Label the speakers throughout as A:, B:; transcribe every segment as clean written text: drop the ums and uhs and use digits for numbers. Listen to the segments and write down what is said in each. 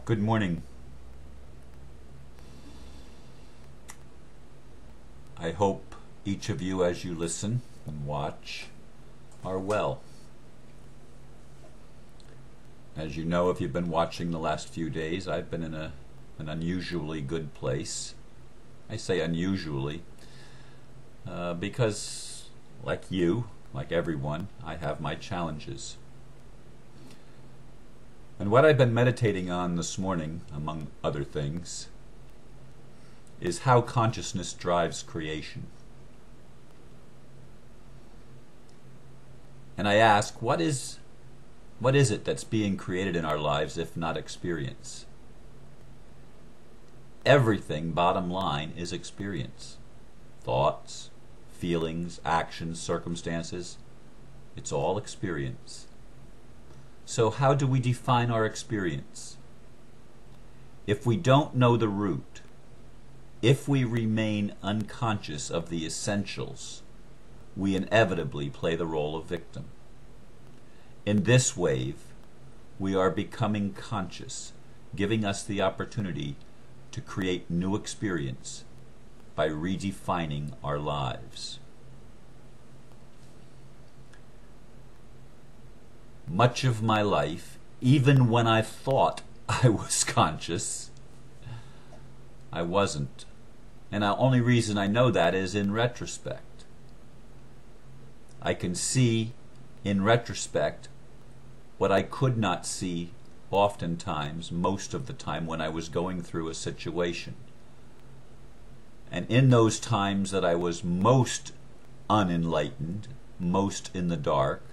A: Good morning. I hope each of you, as you listen and watch, are well. As you know, if you've been watching the last few days, I've been in an unusually good place. I say unusually because, like you, like everyone, I have my challenges. And what I've been meditating on this morning, among other things, is how consciousness drives creation. And I ask, what is it that's being created in our lives if not experience? Everything, bottom line, is experience. Thoughts, feelings, actions, circumstances, it's all experience. So how do we define our experience? If we don't know the root, if we remain unconscious of the essentials, we inevitably play the role of victim. In this wave, we are becoming conscious, giving us the opportunity to create new experience by redefining our lives. Much of my life, even when I thought I was conscious, I wasn't. And the only reason I know that is in retrospect. I can see in retrospect what I could not see oftentimes, most of the time, when I was going through a situation. And in those times that I was most unenlightened, most in the dark,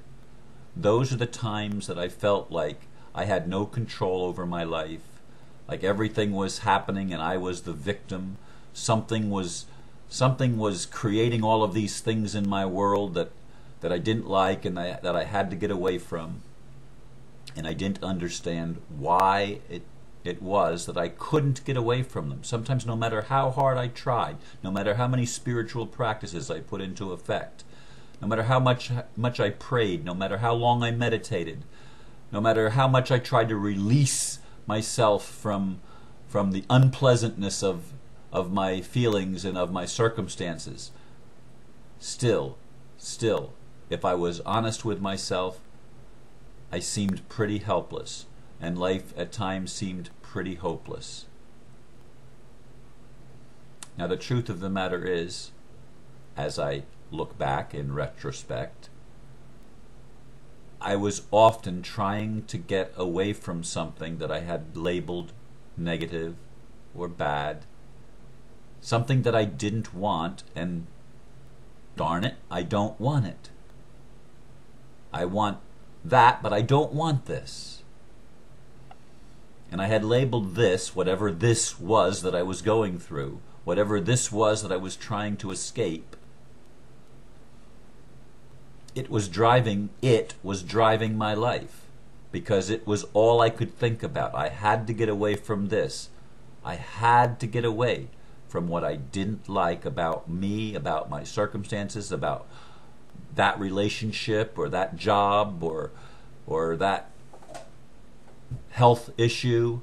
A: those are the times that I felt like I had no control over my life, like everything was happening and I was the victim. Something was creating all of these things in my world that I didn't like and that I had to get away from. And I didn't understand why it was that I couldn't get away from them. Sometimes no matter how hard I tried, no matter how many spiritual practices I put into effect, no matter how much I prayed, no matter how long I meditated, no matter how much I tried to release myself from the unpleasantness of my feelings and of my circumstances, still, if I was honest with myself, I seemed pretty helpless, and life at times seemed pretty hopeless. Now the truth of the matter is, as I look back in retrospect, I was often trying to get away from something that I had labeled negative or bad, something that I didn't want, and darn it, I don't want it. I want that, but I don't want this. And I had labeled this, whatever this was that I was going through, whatever this was that I was trying to escape, it was driving my life, because it was all I could think about. I had to get away from this. I had to get away from what I didn't like about me, about my circumstances, about that relationship or that job or that health issue.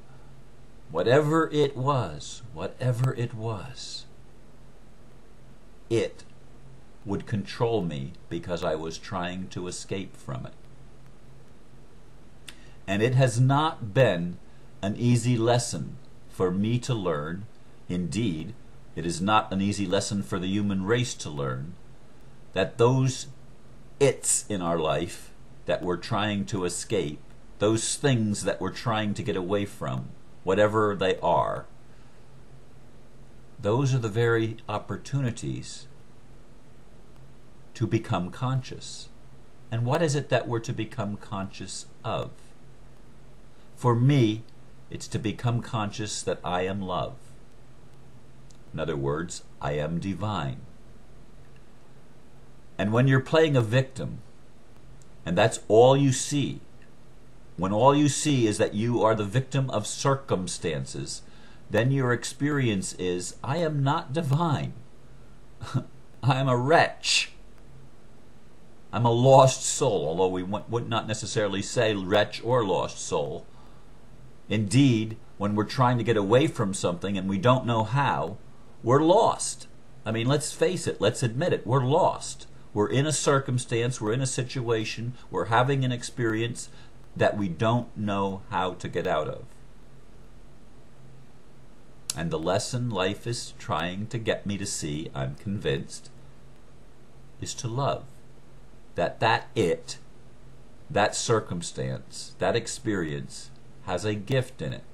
A: Whatever it was, it would control me because I was trying to escape from it. And it has not been an easy lesson for me to learn. Indeed, it is not an easy lesson for the human race to learn, that those it's in our life that we're trying to escape, those things that we're trying to get away from, whatever they are, those are the very opportunities to become conscious. And what is it that we're to become conscious of? For me, it's to become conscious that I am love. In other words, I am divine. And when you're playing a victim, and that's all you see, when all you see is that you are the victim of circumstances, then your experience is, I am not divine. I am a wretch. I'm a lost soul, although we would not necessarily say wretch or lost soul. Indeed, when we're trying to get away from something and we don't know how, we're lost. I mean, let's face it, let's admit it, we're lost. We're in a circumstance, we're in a situation, we're having an experience that we don't know how to get out of. And the lesson life is trying to get me to see, I'm convinced, is to love. That circumstance, that experience has a gift in it.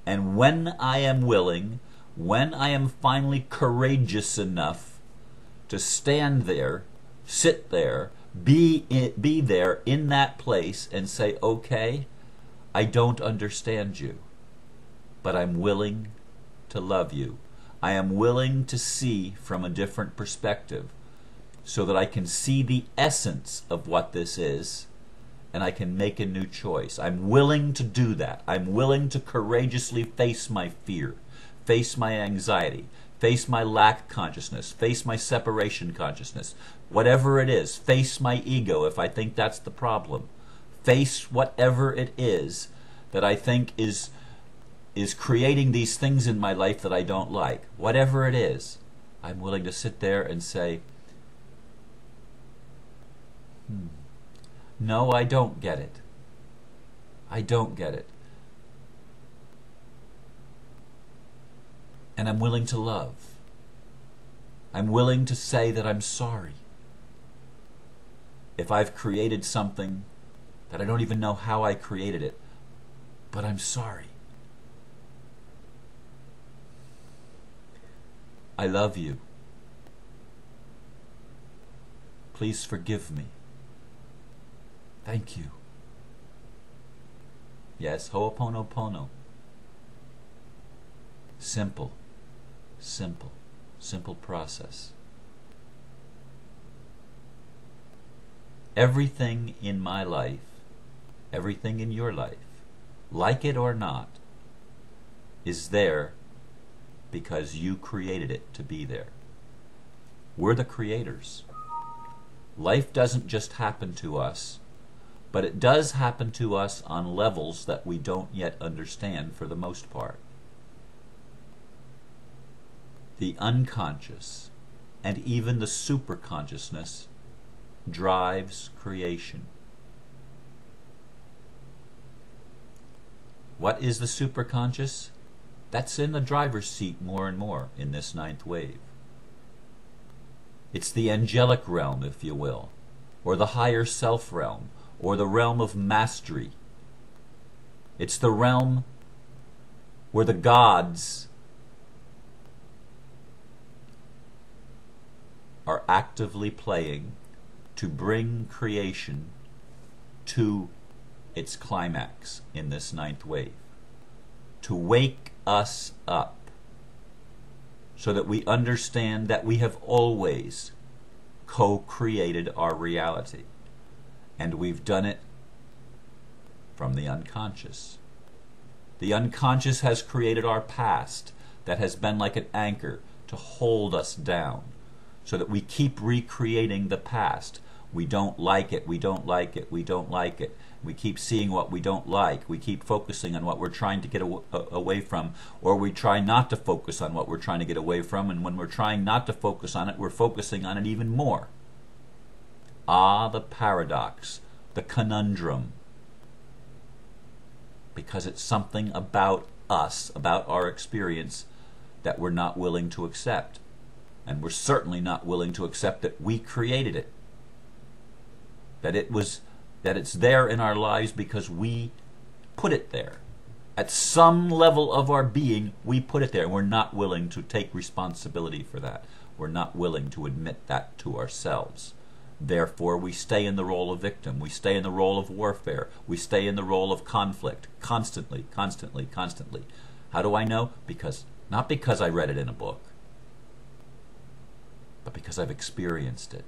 A: And when I am willing, when I am finally courageous enough to stand there, sit there, be there in that place and say, okay, I don't understand you, but I'm willing to love you. I am willing to see from a different perspective so that I can see the essence of what this is and I can make a new choice. I'm willing to do that. I'm willing to courageously face my fear, face my anxiety, face my lack consciousness, face my separation consciousness, whatever it is, face my ego if I think that's the problem. Face whatever it is that I think is creating these things in my life that I don't like. Whatever it is, I'm willing to sit there and say, no, I don't get it. I don't get it. And I'm willing to love. I'm willing to say that I'm sorry. If I've created something that I don't even know how I created it, but I'm sorry. I love you. Please forgive me. Thank you. Yes, ho'oponopono. Simple, simple, simple process. Everything in my life, everything in your life, like it or not, is there because you created it to be there. We're the creators. Life doesn't just happen to us, but it does happen to us on levels that we don't yet understand for the most part. The unconscious and even the superconsciousness drives creation. What is the superconscious? That's in the driver's seat more and more in this ninth wave. It's the angelic realm, if you will, or the higher self realm, or the realm of mastery. It's the realm where the gods are actively playing to bring creation to its climax in this ninth wave. To wake us up so that we understand that we have always co-created our reality. And we've done it from the unconscious. The unconscious has created our past that has been like an anchor to hold us down so that we keep recreating the past. We don't like it, we don't like it, we don't like it. We keep seeing what we don't like. We keep focusing on what we're trying to get away from, or we try not to focus on what we're trying to get away from, and when we're trying not to focus on it, we're focusing on it even more. Ah, the paradox, the conundrum. Because it's something about us, about our experience, that we're not willing to accept. And we're certainly not willing to accept that we created it. That it's there in our lives because we put it there. At some level of our being, we put it there, and we're not willing to take responsibility for that. We're not willing to admit that to ourselves. Therefore, we stay in the role of victim. We stay in the role of warfare. We stay in the role of conflict, constantly, constantly, constantly. How do I know? Not because I read it in a book, but because I've experienced it.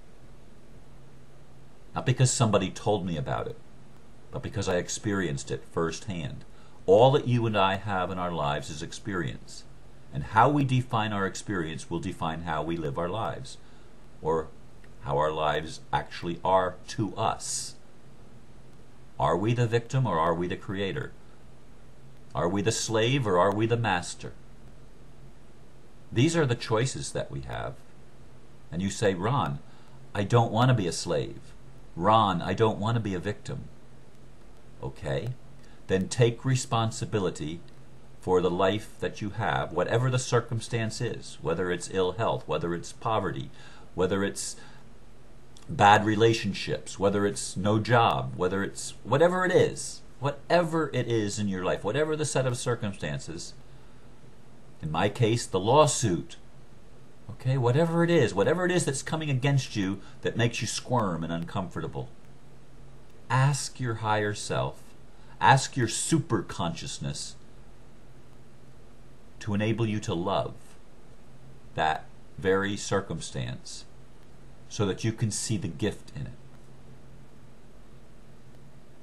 A: Not because somebody told me about it, but because I experienced it firsthand. All that you and I have in our lives is experience. And how we define our experience will define how we live our lives, or how our lives actually are to us. Are we the victim or are we the creator? Are we the slave or are we the master? These are the choices that we have. And you say, Ron, I don't want to be a slave. Ron, I don't want to be a victim. Okay, then take responsibility for the life that you have, whatever the circumstance is, whether it's ill health, whether it's poverty, whether it's bad relationships, whether it's no job, whether it's whatever it is in your life, whatever the set of circumstances. In my case, the lawsuit. Okay, whatever it is that's coming against you that makes you squirm and uncomfortable. Ask your higher self, ask your super consciousness to enable you to love that very circumstance so that you can see the gift in it.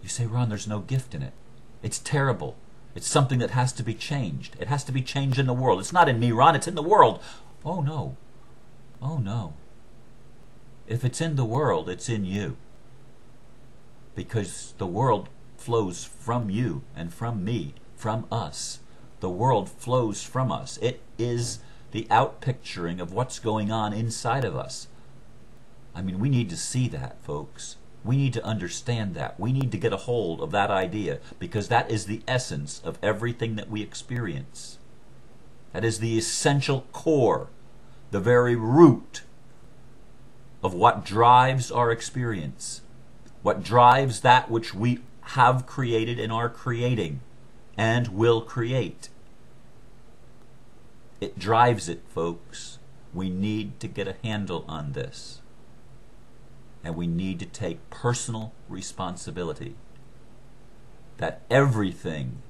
A: You say, Ron, there's no gift in it. It's terrible. It's something that has to be changed. It has to be changed in the world. It's not in me, Ron, it's in the world. Oh no. Oh no. If it's in the world, it's in you. Because the world flows from you and from me, from us. The world flows from us. It is the outpicturing of what's going on inside of us. I mean, we need to see that, folks. We need to understand that. We need to get a hold of that idea, because that is the essence of everything that we experience. That is the essential core, the very root of what drives our experience, what drives that which we have created and are creating and will create. It drives it, folks. We need to get a handle on this. And we need to take personal responsibility that everything,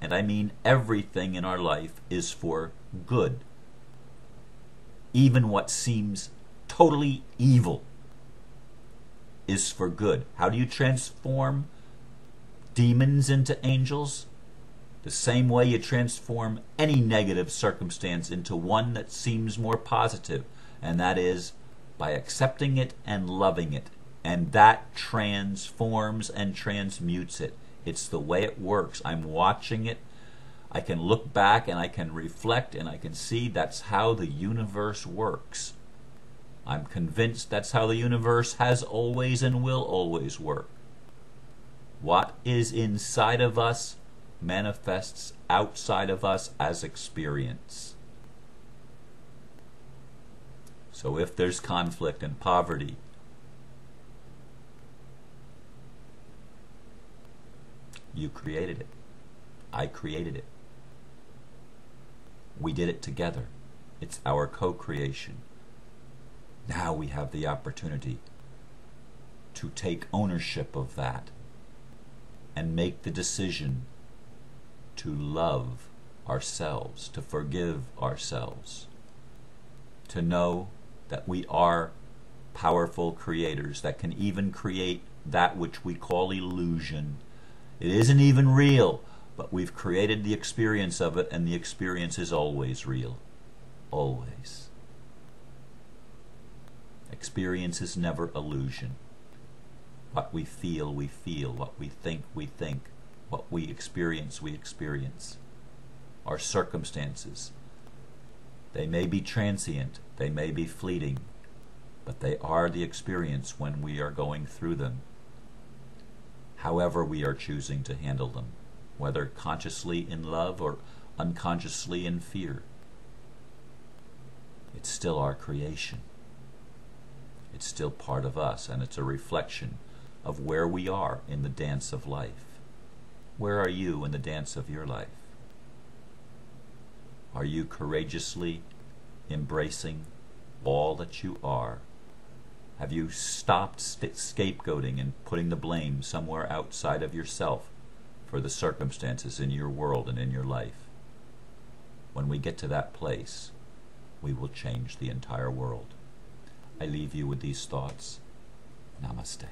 A: and I mean everything in our life, is for good. Even what seems totally evil is for good. How do you transform demons into angels? The same way you transform any negative circumstance into one that seems more positive, and that is by accepting it and loving it. And that transforms and transmutes it. It's the way it works. I'm watching it. I can look back and I can reflect and I can see that's how the universe works. I'm convinced that's how the universe has always and will always work. What is inside of us manifests outside of us as experience. So if there's conflict and poverty, you created it. I created it. We did it together. It's our co-creation. Now we have the opportunity to take ownership of that and make the decision to love ourselves, to forgive ourselves, to know that we are powerful creators that can even create that which we call illusion. It isn't even real, but we've created the experience of it, and the experience is always real. Always. Experience is never illusion. What we feel, we feel. What we think, we think. What we experience, we experience. Our circumstances, they may be transient, they may be fleeting, but they are the experience when we are going through them. However we are choosing to handle them, whether consciously in love or unconsciously in fear. It's still our creation. It's still part of us, and it's a reflection of where we are in the dance of life. Where are you in the dance of your life? Are you courageously embracing all that you are? Have you stopped scapegoating and putting the blame somewhere outside of yourself for the circumstances in your world and in your life? When we get to that place, we will change the entire world. I leave you with these thoughts. Namaste.